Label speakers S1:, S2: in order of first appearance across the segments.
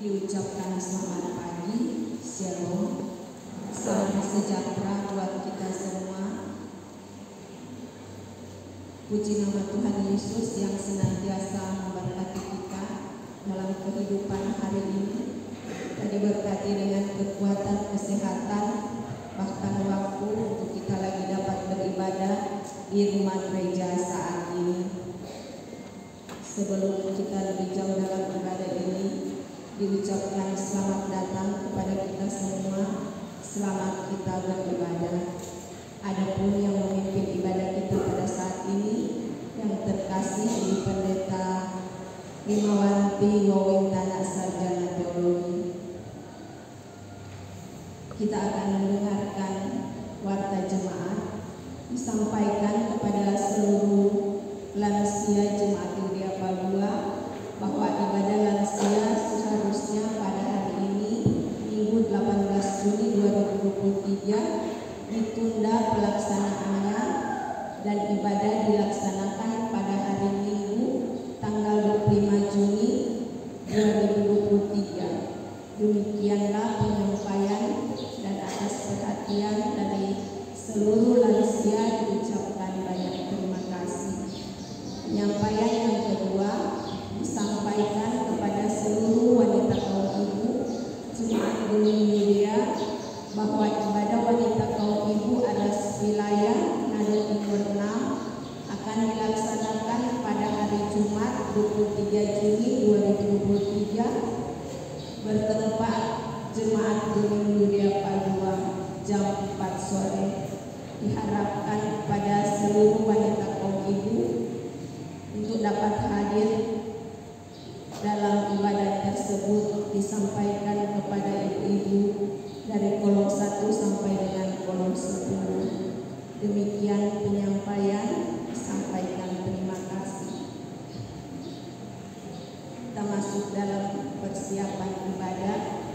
S1: diucapkan selamat pagi, shalom, salam sejahtera buat kita semua. Puji nama Tuhan Yesus yang senantiasa memberkati kita dalam kehidupan hari ini. Kita diberkati dengan kekuatan, kesehatan, bahkan waktu untuk kita lagi dapat beribadah di rumah gereja saat ini. Sebelum kita lebih jauh dalam ibadah ini, diucapkan selamat datang kepada kita semua. Selamat kita beribadah. Adapun yang memimpin ibadah kita pada saat ini, yang terkasih di Pendeta Limawanti Wawintana Sarjana Teologi. Kita akan mendengarkan warta jemaat disampaikan kepada seluruh lansia jemaat Gereja Padua bahwa ibadah lansia seharusnya pada hari ini Minggu 18 Juni 2023 ditunda pelaksanaannya dan ibadah dilaksanakan pada hari Minggu tanggal 25 Juni 2023. Demikianlah penyampaian dan atas perhatian dari seluruh lansia diucapkan banyak terima kasih. Penyampaian yang kedua disampaikan kepada seluruh wanita kaum ibu Jemaat Gunung Mulia bahwa ibadah wanita kaum ibu atas wilayah Nado Timur 6 akan dilaksanakan pada hari Jumat 23 Juni 2023 bertempat Jemaat Gunung Mulia Padua jam 4 sore. Diharapkan pada seluruh wanita kaum ibu untuk dapat hadir dalam ibadah tersebut. Disampaikan kepada ibu-ibu dari kolom 1 sampai dengan kolom 10. Demikian penyampaian, sampaikan terima kasih. Kita masuk dalam persiapan ibadah.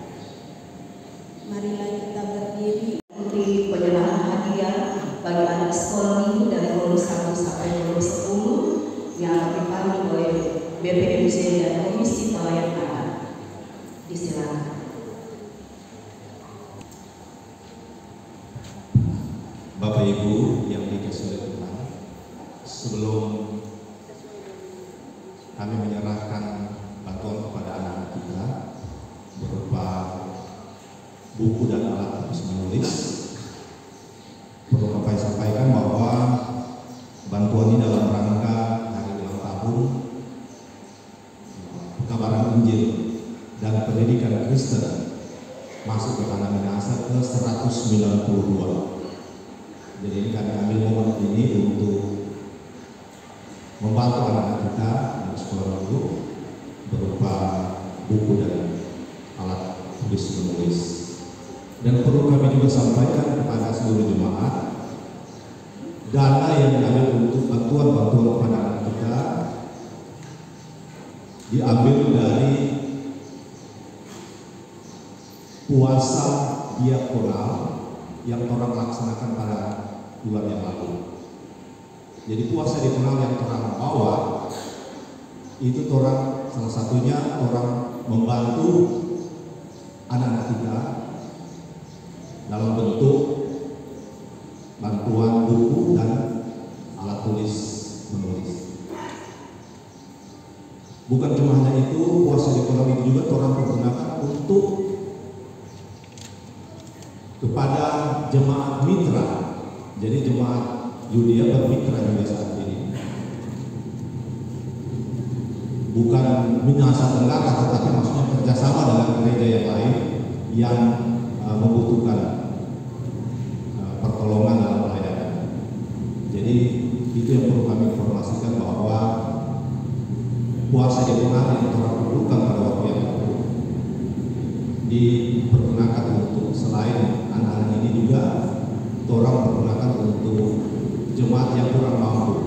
S1: Marilah kita berdiri
S2: di penyerahan hadiah bagi anak sekolah minggu dari kolom 1 sampai kolom 10 yang akan dipandu oleh BPMJ dan Komisi Pelayanan Anak. Disilakan.
S3: Bapak Ibu yang dikasihi oleh Tuhan, sebelum kami menyerahkan bantuan kepada anak-anak kita berupa buku dan alat tulis menulis, perlu kami sampaikan bahwa bantuan ini dalam rangka hari ulang tahun pekabaran Injil dan pendidikan Kristen masuk ke tanah Minahasa ke 192. Jadi ini kami ambil momen ini untuk membantu anak-anak kita di sekolah minggu berupa buku dan alat tulis menulis. Dan perlu kami juga sampaikan kepada seluruh jemaat, dana yang diambil untuk bantuan-bantuan kepada anak kita diambil dari puasa diakonal yang orang laksanakan pada bulan yang lalu. Jadi puasa diakonal yang orang bawa itu orang salah satunya orang membantu anak-anak kita dalam bentuk bantuan buku dan alat tulis menulis. Bukan cuma hanya itu, puasa diakonal itu juga orang pergunakan untuk kepada jemaat mitra. Jadi jemaat Yudia bermitra juga saat ini. Bukan Minahasa Tenggara, tetapi maksudnya kerjasama dengan gereja yang lain yang membutuhkan pertolongan dalam pelayanan. Jadi itu yang perlu kami informasikan bahwa puasa diakonal yang telah perlukan pada waktu yang lalu dipergunakan untuk selain anak-anak ini juga orang pergunakan untuk jemaat yang kurang mampu,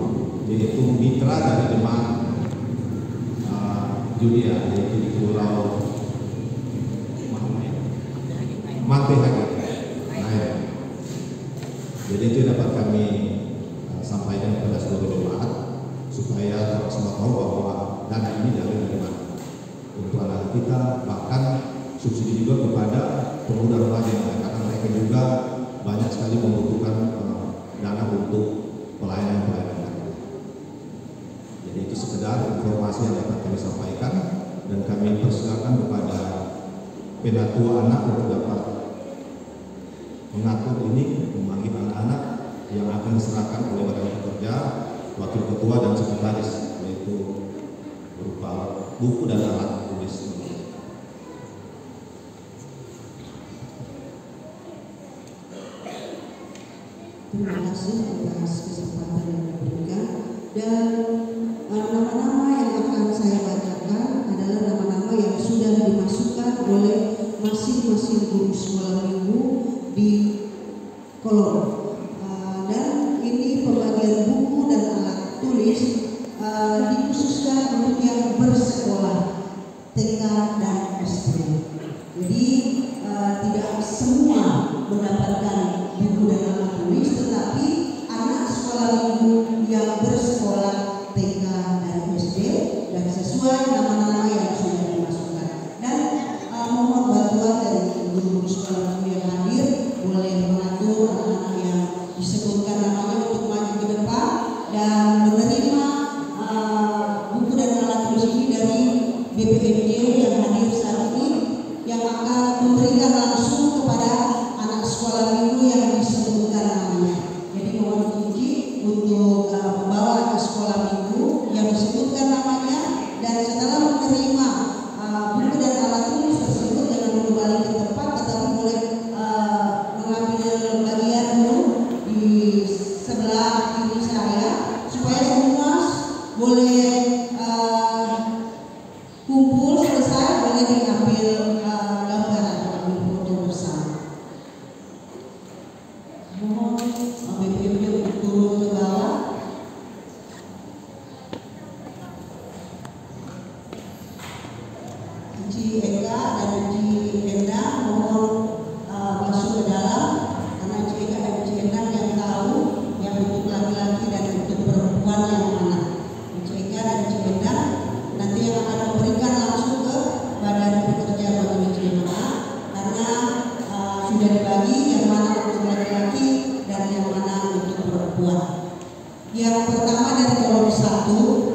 S3: yaitu mitra dari jemaat Julia, yaitu di Pulau Mante Hagi. Jadi itu dapat kami sampaikan kepada seluruh jemaat supaya semua tahu bahwa dana ini dari mana untuk anak kita bahkan subsidi juga kepada pemuda remaja karena mereka juga banyak sekali membutuhkan dana untuk pelayanan. Jadi itu sekedar informasi yang dapat kami sampaikan dan kami persilakan kepada penatua anak untuk dapat mengatur ini, memanggil anak-anak yang akan diserahkan oleh badan pekerja, wakil ketua dan sekretaris, yaitu berupa buku dan alat tulis.
S4: Terima kasih atas kesempatan yang diberikan, dan nama-nama yang akan saya bacakan adalah nama-nama yang sudah dimasukkan oleh masing-masing guru sekolah minggu di kolom. Dan ini pembagian buku dan alat tulis dikhususkan untuk yang bersekolah TK dan SD. Jadi tidak semua mendapatkan buku dan alat tulis, tetapi anak sekolah minggu yang bersekolah TK dan SD dan sesuai nama-nama yang sudah dimasukkan. Dan mohon bantuan dari guru sekolah minggu yang hadir, boleh mengatur anak-anak yang disebutkan namanya untuk maju ke depan dan menerima buku dan alat tulis ini dari BPMJ yang hadir saat ini, yang akan memberikan langsung kepada anak sekolah minggu yang disebutkan namanya. Jadi mohon dikunci untuk membawa ke sekolah minggu yang disebutkan namanya, dan setelah menerima buku dan alat tulis tersebut jangan dulu balik ke tempat, tetapi boleh mengambil bagian dulu di sebelah kiri saya supaya semua boleh kumpul selesai, boleh diambil gambar atau ambil foto bersama. Mohon BPMJ untuk turun ke bawah. Cici Eka dan Cici Endang mohon masuk ke dalam, karena Cici Eka dan Cici Endang yang tahu yang untuk laki-laki dan untuk perempuan yang mana. Cici Eka dan Cici Endang nanti yang akan memberikan langsung ke badan pekerja Bank Indonesia, karena sudah dibagi yang mana untuk laki-laki dan yang mana untuk perempuan. Yang pertama dari kolom 1,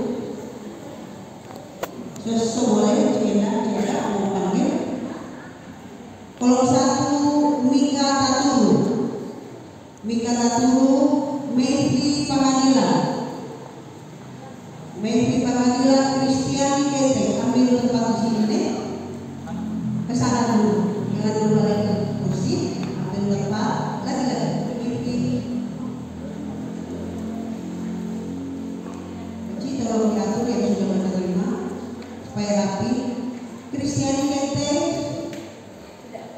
S4: boleh Cina mau panggil. Kolom 1 Mika Taturu, Mevri Panganila, Kristiani Kete, ambil tempat di sini deh. Kesana dulu, jangan dulu balik ke kursi, ambil tempat lagi. Jadi tolong diatur yang sudah menerima supaya rapi. Kristiani Kete,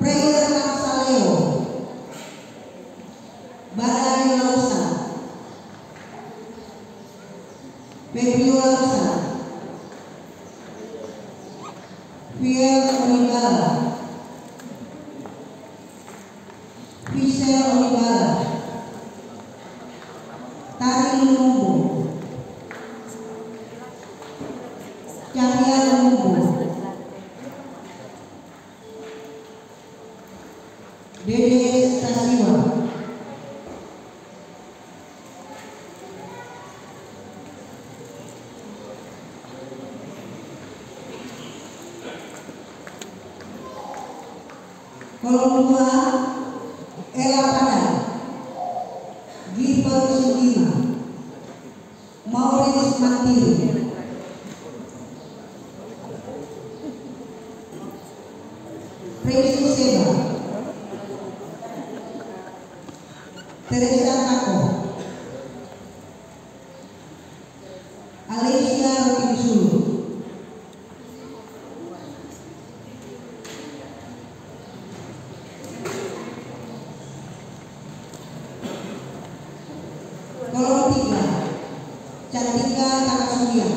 S4: Prayer Laksaleo, Badai Lausa, Febrio Lausa, Fiel Olivara, Fisel Olivara, Tari Lumumbu, Cahya Lumumbu, Dede Stasiwa, kolom 2 Ella Padai, Giver Sudima, Maurice Mantiri, Tracy Seba, Teresa Tako, Alicia Rotinsulu, kolom 3 Cantika Takasuya,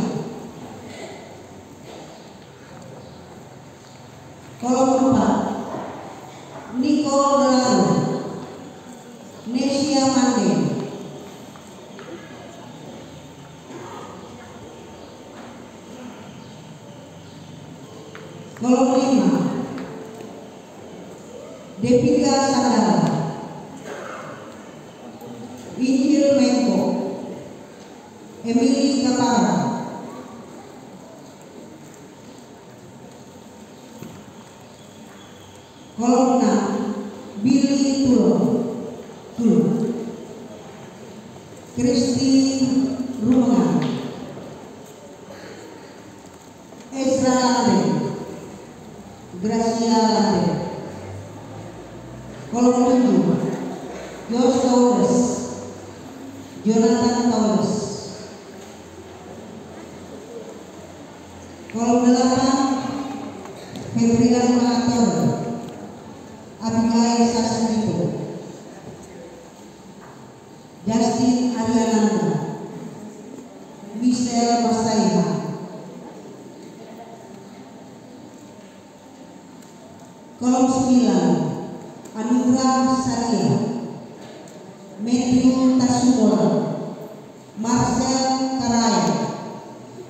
S4: kolom 4 Nicole Delano, Nesia Mande, kolom Kolom 5, Devika Sandara, Injil Mengko, Emily Kapara, kolom 6, Billy Tulo, Kristi Rumangan, Ezra Lande, Gracia Lande. Kolom 7, George Torres, Jonathan Torres. Kolom 8, Febrian Mahator, Abigail Sasmito, Justin Ariananda, Michelle Masaiha. Kolom 9, Anugrah Saria, Matthew Tasubola, Marcel Karaya,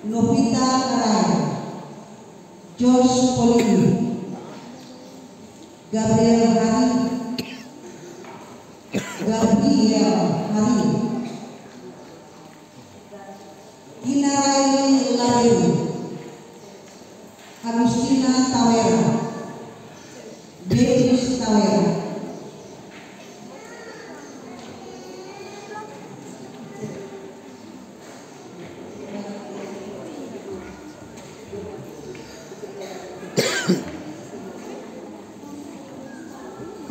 S4: Novita Karaya, Josh Polini, Gabriel Hari, Inarai Ladewi, Agustina Tawera, Denis Tawera.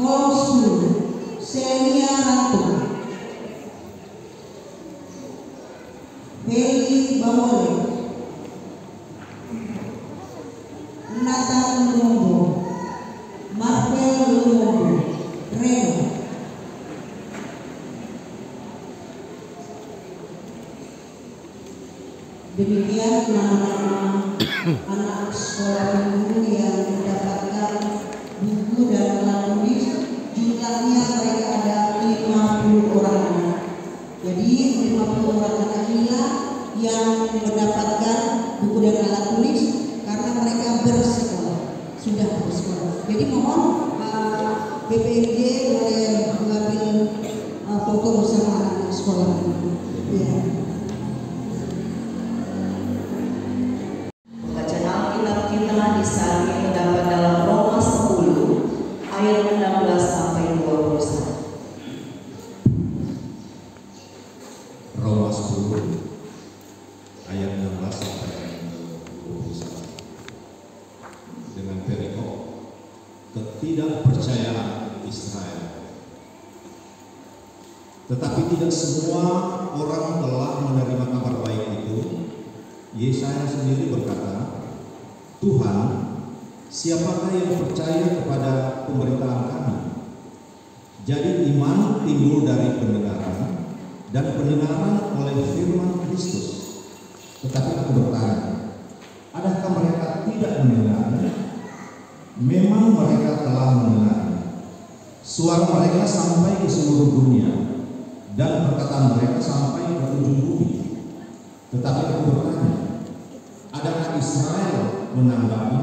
S4: Kolom 10, Celia Rantu, Heli Bamole, Nathan Lumumbo, Marvel Lumumbo, Reno. Demikian nama-nama anak sekolah minggu yang mendapatkan buku dan alat tulis. Jumlahnya mereka ada 50 orang anak. Jadi 50 orang anak inilah yang mendapatkan buku dan alat tulis karena mereka bersekolah, sudah bersekolah. Jadi mohon BPMJ boleh mengambil foto bersama anak sekolah ini. Ya.
S2: Bacaan Alkitab kita disarankan terdapat dalam Roma 10 ayat 16 sampai 21.
S3: Roma 10 ayat 16 sampai 21 dengan perikop ketidakpercayaan Israel. Tetapi tidak semua orang telah menerima kabar baik itu. Yesaya sendiri berkata, Tuhan, siapakah yang percaya kepada pemberitaan kami? Jadi iman timbul dari pendengaran, dan pendengaran oleh firman Kristus. Tetapi aku bertanya, adakah mereka tidak mendengar? Memang mereka telah mendengar. Suara mereka sampai ke seluruh dunia, dan perkataan mereka sampai ke ujung bumi. Tetapi aku bertanya, adakah Israel menanggapi?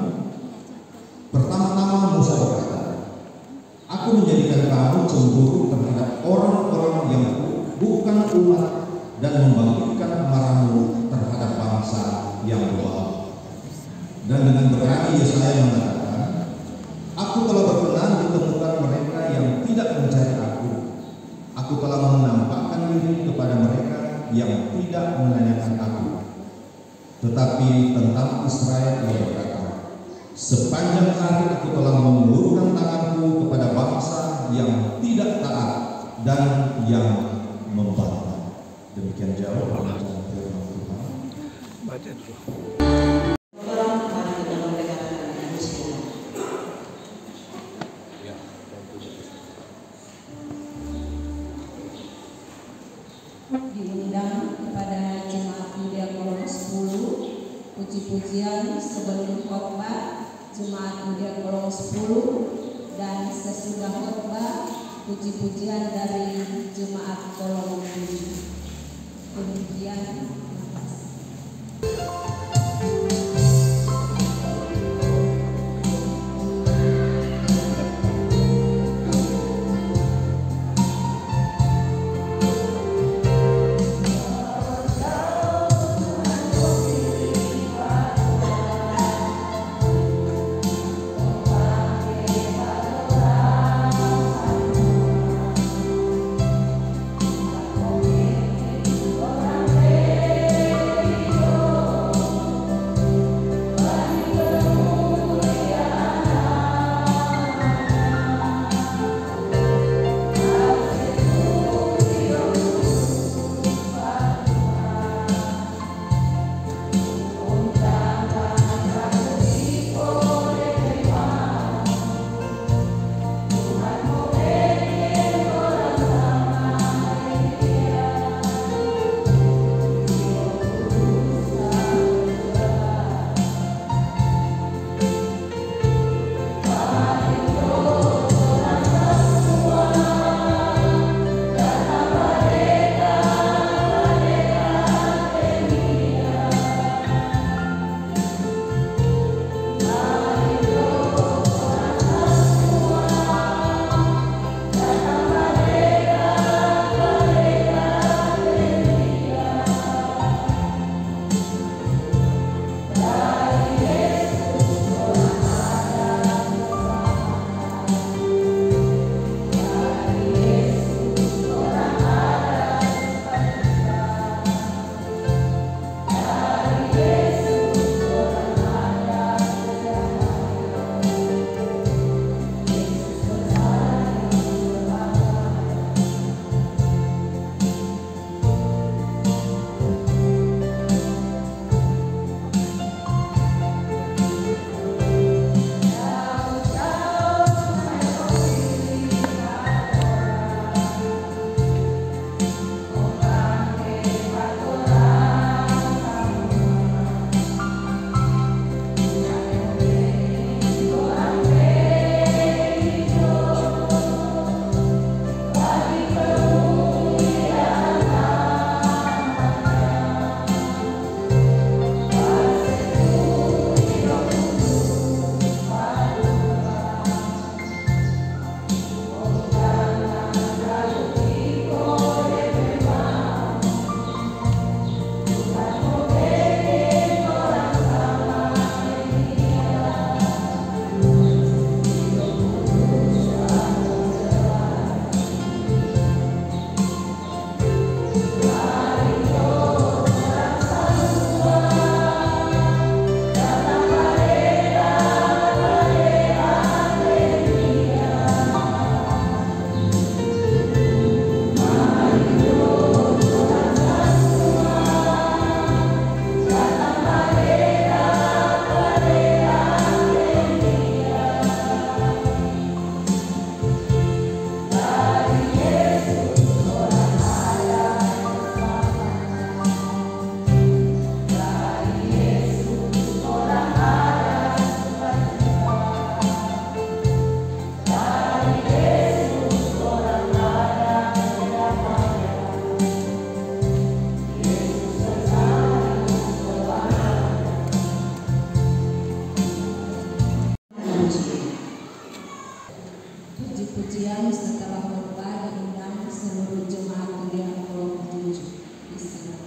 S3: Pertama-tama Musa berkata, aku menjadikan kamu cemburu terhadap orang-orang yang bukan umat dan membangkitkan amarahmu terhadap bangsa yang doa. Dan dengan berani Yesaya mengatakan, aku telah berkenan ditemukan mereka yang tidak mencari aku. Aku telah menampakkan diri kepada mereka yang tidak menanyakan aku. Tetapi tentang Israel ia berkata, sepanjang hari aku telah mengulurkan tanganku kepada bangsa yang tidak taat dan yang membantah. Demikian jauh pembacaan firman Tuhan.
S5: Baca dulu.
S1: Diundang kepada Jemaat Muda Kolom 10 puji-pujian sebelum khotbah Jemaat Muda Kolom 10 dan sesudah khotbah puji-pujian dari Jemaat Kolom 7. Demikian. Pujian setelah khotbah diundang seluruh jemaat kuliah Pulau 7. Bismillah.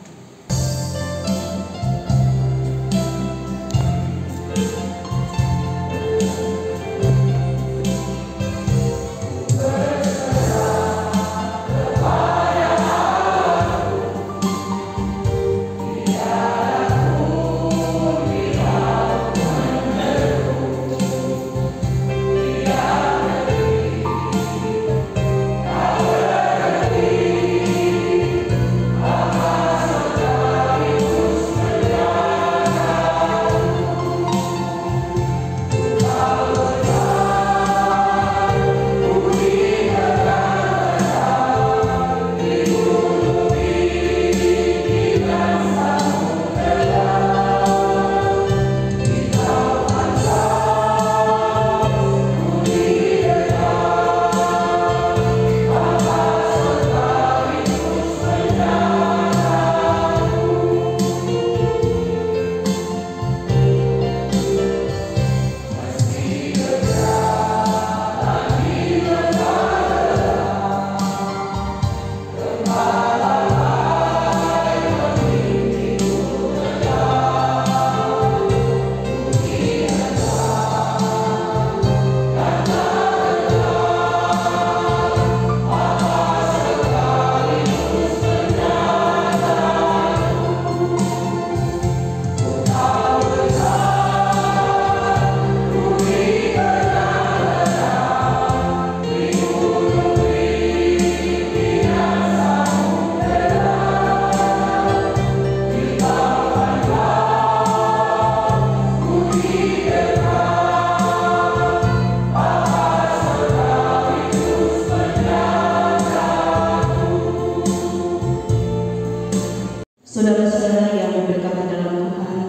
S2: Saudara-saudara yang berkata dalam Tuhan,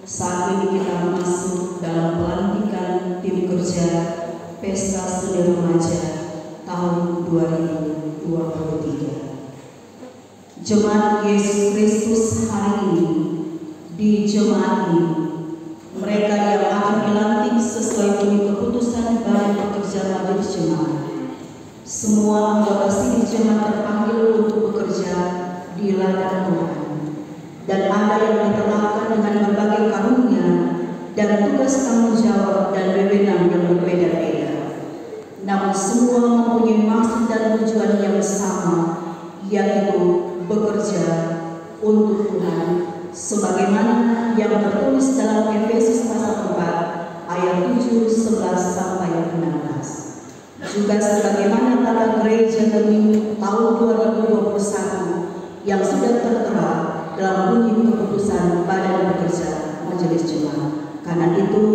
S2: saat ini kita masuk dalam pelantikan tim kerja Pesta Seni Remaja tahun 2023. Jemaat Yesus Kristus hari ini, di jemaat ini, mereka yang akan dilantik sesuai bunyi keputusan Badan Pekerja Majelis Jemaat. Semua anggota sidang jemaat terpanggil untuk bekerja di ladang Tuhan. Dan ada yang ditetapkan dengan berbagai karunia dan tugas tanggung jawab dan wewenang yang berbeda-beda. Namun semua mempunyai maksud dan tujuan yang sama, yaitu bekerja untuk Tuhan, sebagaimana yang tertulis dalam Efesus pasal 4 ayat 7, 11 sampai 16. Juga sebagaimana tata gereja Gemini tahun 2021 yang sudah tertera dalam bunyi keputusan Badan Pekerja Majelis Jemaat. Karena itu,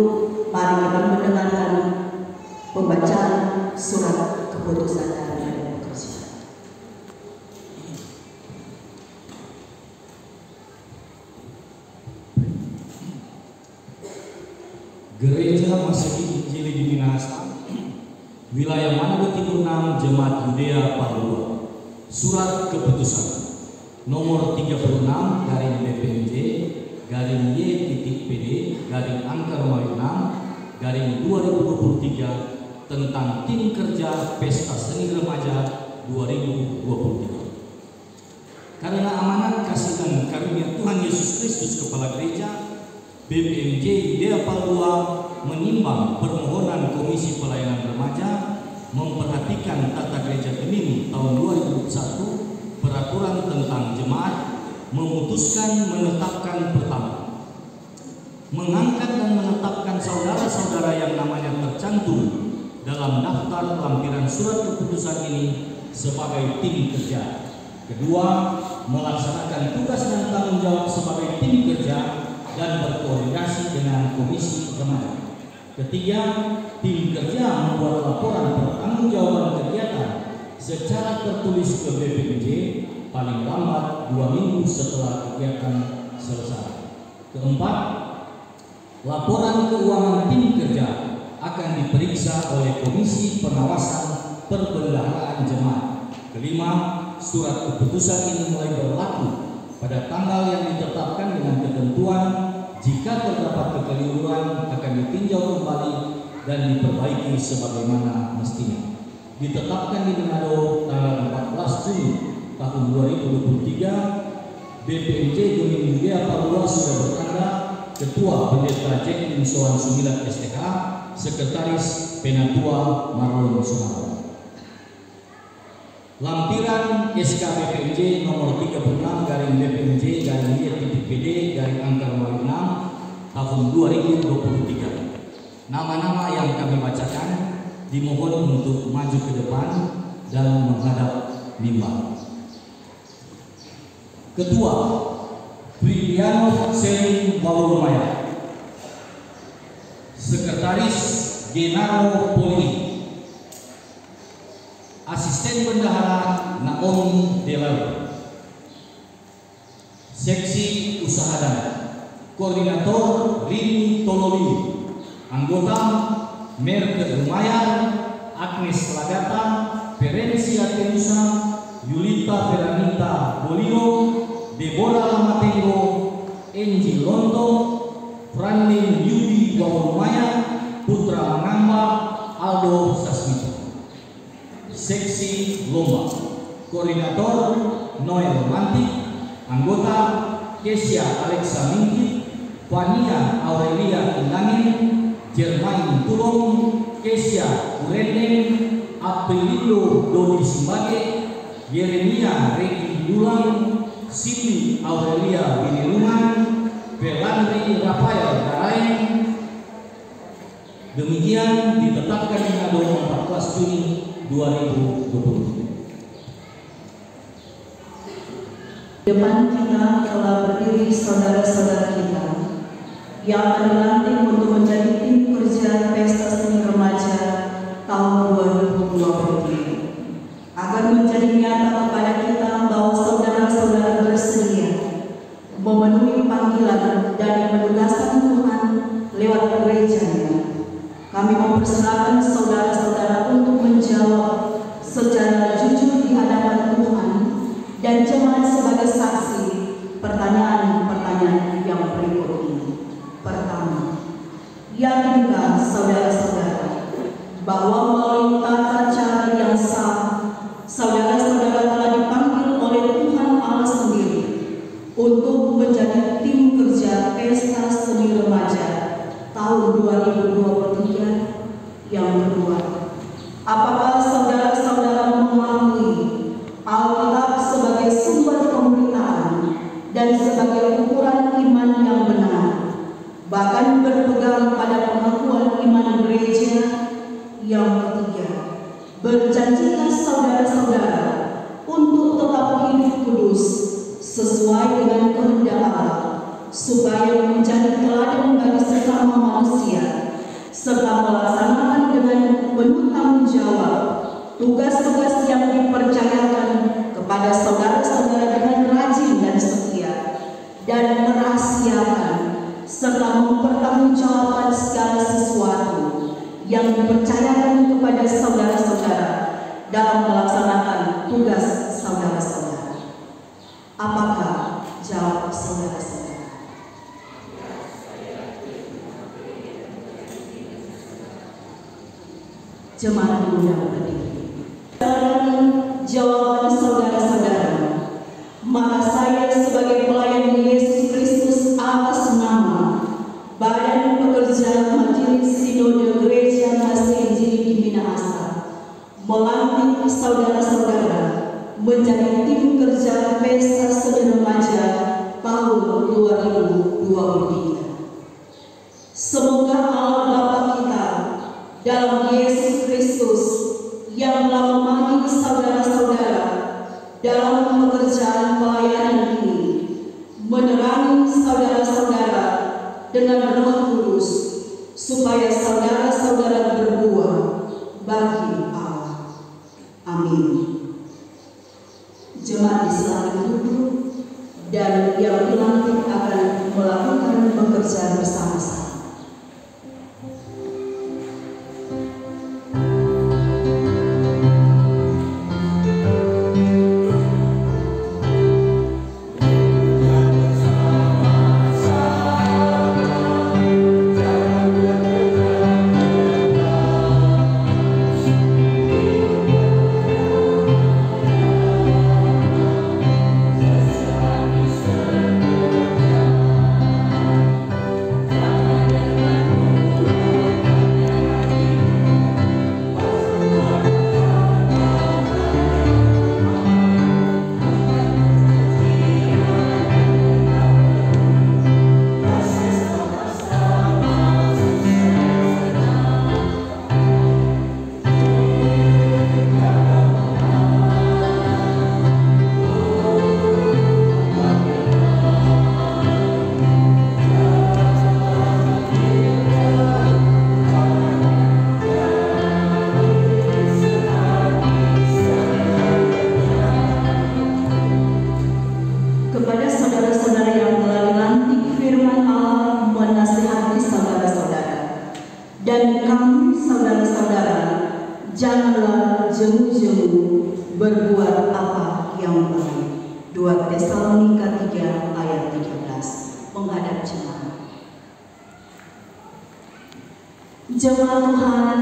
S2: mari kita mendengarkan pembacaan surat keputusan dari Badan Pekerja.
S5: Gereja Masehi Injili di Minahasa, wilayah Manado Timur 6, Jemaat Yudea Palua. Surat keputusan nomor 36 garing BPMJ garing Y.PD garing angka Romawi 6 garing 2023 tentang tim kerja Pesta Seni Remaja 2023. Karena amanat kasih dan karunia Tuhan Yesus Kristus Kepala Gereja, BPMJ Yudea Palua menimbang permohonan Komisi Pelayanan Remaja memperhatikan tata gereja Gemini tahun 2021 peraturan tentang jemaat, memutuskan menetapkan pertama, mengangkat dan menetapkan saudara-saudara yang namanya tercantum dalam daftar lampiran surat keputusan ini sebagai tim kerja. Kedua, melaksanakan tugas dan tanggung jawab sebagai tim kerja dan berkoordinasi dengan Komisi Remaja. Ketiga, tim kerja membuat laporan pertanggungjawaban kegiatan secara tertulis ke BPMJ paling lambat 2 minggu setelah kegiatan selesai. Keempat, laporan keuangan tim kerja akan diperiksa oleh Komisi Pengawasan Perbendaharaan Jemaat. Kelima, surat keputusan ini mulai berlaku pada tanggal yang ditetapkan dengan ketentuan jika terdapat kekeliruan akan ditinjau kembali dan diperbaiki sebagaimana mestinya. ditetapkan di Manado tanggal 14 Juni tahun 2023, BPMJ Gunung Judea Papua sudah bertanda Ketua Pendeta Jacqueline Soan Sumilat STH, Sekretaris Penatua Marlon Sumarno. Lampiran SK BPMJ nomor 36 garing BPMJ garing PD garing angka 6 tahun 2023. Nama-nama yang kami bacakan dimohon untuk maju ke depan dan menghadap mimbar. Ketua Briliano Selin Waulumaya, Sekretaris Genaro Poli, Asisten Bendahara Naomi Delal, Seksi Usaha dan Koordinator Rini Tololi, Anggota Merke Lumayan, Agnes Lagata, Ferencia Tenusa, Yulita Veranita Bolio, Deborah Lamatengo, Enji Lonto, Franlin Yudi Waulumaya, Putra Mangamba, Aldo Sasmito. Seksi Lomba, Koordinator Noel Mantik, Anggota Kesia Alexa Mingki, Fania Aurelia Indangin, Jermain Tulong, Kesia Urenden, Aprilio Dodi Simbage, Yeremia Reki Dulang, Siti Aurelia Binirungan, Belandri Rafael Darain. Demikian ditetapkan di Manado 14 Juni 2020.
S2: Depan kita telah berdiri saudara-saudara kita yang akan dilantik untuk menjadi tim kerja Pesta Seni Remaja tahun 2023. Agar menjadi nyata kepada kita bahwa saudara-saudara bersedia memenuhi panggilan dan penugasan Tuhan lewat gerejanya. Kami mempersilahkan saudara-saudara untuk menjawab secara jujur di hadapan Tuhan dan jemaat sebagai saksi pertanyaan-pertanyaan yang berikut ini. Pertama, yakinkah saudara-saudara bahwa melalui tata cara yang sah, saudara-saudara telah dipanggil oleh Tuhan Allah sendiri untuk menjadi tim kerja Pesta Seni Remaja tahun 2023? Yang kedua, apakah saudara-saudara mengakui Alkitab sebagai sumber pemberitaan dan sebagai ukuran iman yang benar, bahkan berpegang pada pengakuan iman gereja? Yang ketiga, berjanjikah saudara-saudara untuk tetap hidup kudus sesuai dengan kehendak Allah, supaya menjadi teladan bagi sesama manusia, serta melaksanakan dengan penuh tanggung jawab tugas-tugas yang dipercayakan kepada saudara-saudara dengan rajin dan setia, dan merahasiakan serta mempertanggungjawabkan segala sesuatu yang dipercayakan kepada saudara-saudara dalam melaksanakan tugas saudara-saudara. Apakah jawab saudara-saudara? Jemaat diundang berdiri. Jawaban saudara-saudara, maka saya sebagai pelayan Yesus Kristus atas nama Badan Pekerja Majelis Sinode Gereja Kasih Injil di Minahasa melantik saudara-saudara menjadi tim kerja Pesta Seni Remaja tahun 2023. Semoga Allah Bapa kita dalam Yesus Kristus yang telah memanggil saudara-saudara dalam pekerjaan pelayanan ini menerangi saudara-saudara dengan Roh Kudus, supaya saudara-saudara berbuah bagi Allah. Amin. Jemaat disilakan duduk dan yang dilantik akan melakukan pekerjaan bersama-sama. janganlah jemu-jemu berbuat apa yang baik. 2 Tesalonika 3 ayat 13. Menghadap jemaat. Jemaat Tuhan,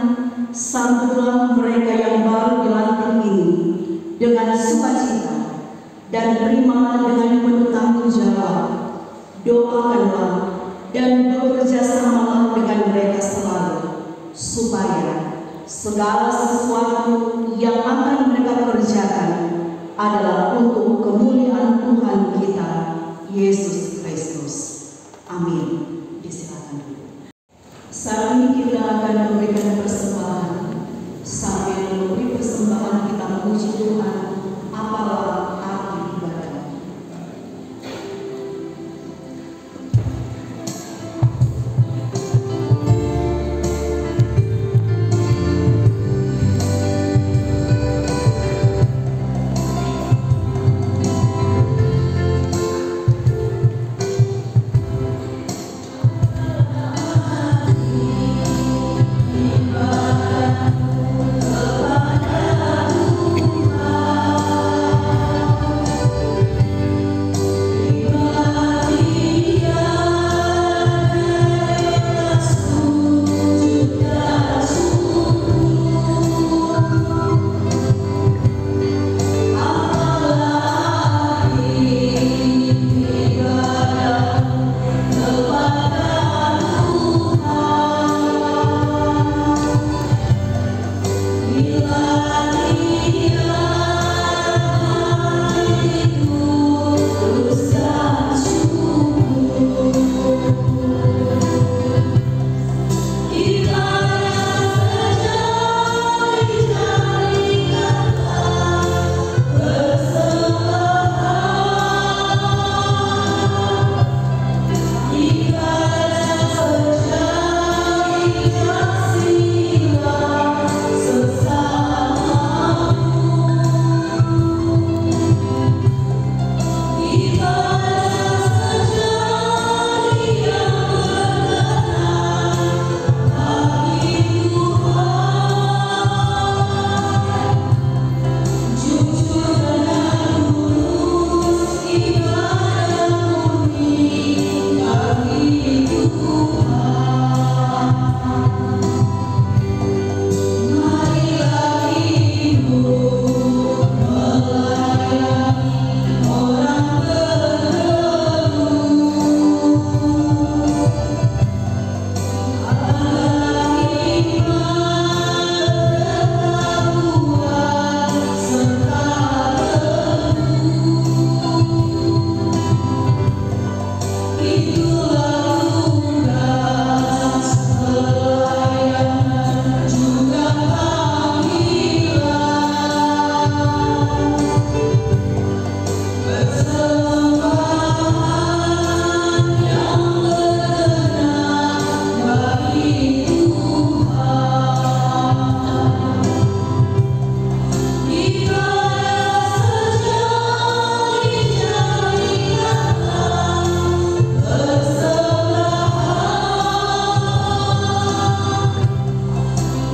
S2: sambutlah mereka yang baru dilantik ini dengan sukacita dan terimalah dengan penuh tanggung jawab. Doakanlah dan bekerjasamalah dengan mereka selalu, supaya segala sesuatu yang akan mereka kerjakan adalah untuk kemuliaan Tuhan kita, Yesus Kristus. Amin. Disilakan dulu. Saat ini kita akan memberikan persembahan. Sambil memberi persembahan kita memuji Tuhan. Apalah arti ibadah?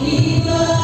S6: Kita